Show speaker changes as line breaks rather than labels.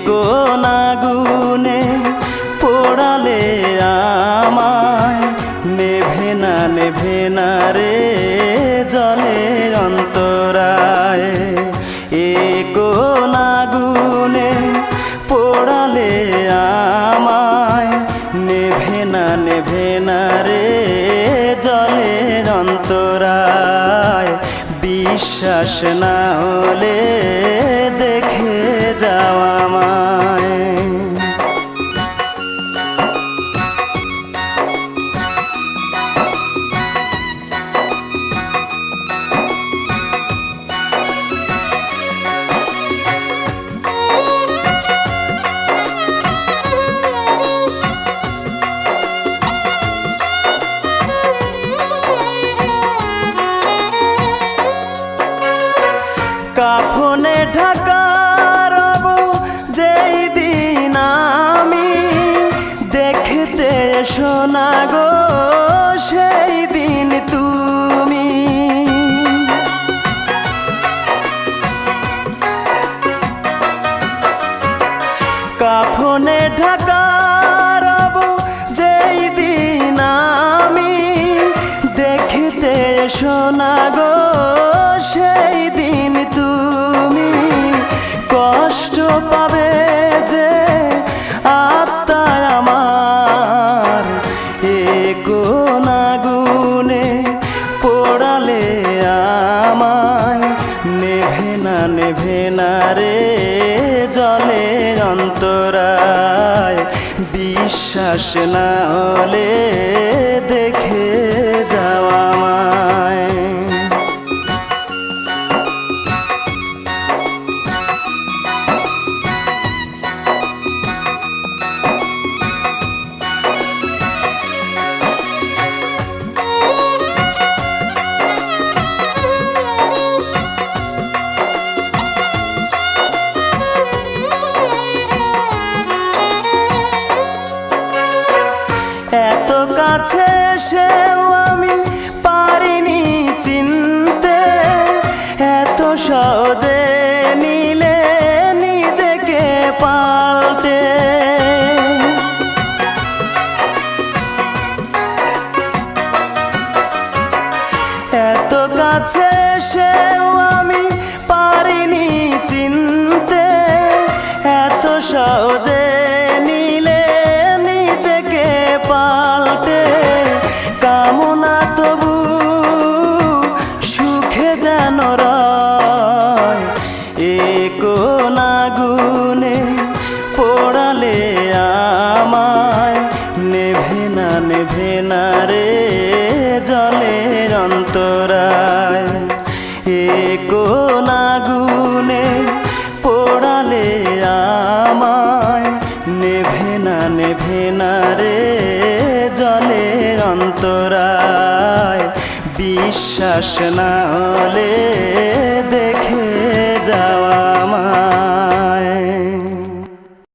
কোন আগুনে পোড়ালে আমায়, নেভে না রে জলে অন্তরায়। কোন আগুনে পোড়ালে আমায়, নেভে না রে জলে অন্তরায়। বিশ্বাস না হলে দেখে যাও আমায়। কাফনে ঢাকা রব যেই দিন আমি, দেখতে এসো না গো সেই দিন তুমি। কাফনে ঢাকা রব যেই দিন আমি, দেখতে এসো না গো সেই দিন তুমি। কষ্ট পাবে যে আত্মায় আমার, কোন আগুনে পোড়ালে আমায়, নেভে না রে জলে অন্তরায়। বিশ্বাস না হলে দেখে যাও আমায়। এত কাছে এসেও আমি পারিনি চিনতে, এত সহজে নিলে নিজেকে পাল্টে। এত কাছে এসেও আমি পারিনি চিনতে, এত সহজে নিলে নিজেকে পাল্টে। কামনা তবু সুখে যেন রয়, কোন আগুনে পোড়ালে আমায়, নেভে না রে জলে অন্তরায়। কোন আগুনে পোড়ালে আমায়, নেভে না রে জলে অন্তরায়। বিশ্বাস না হলে দেখে যাও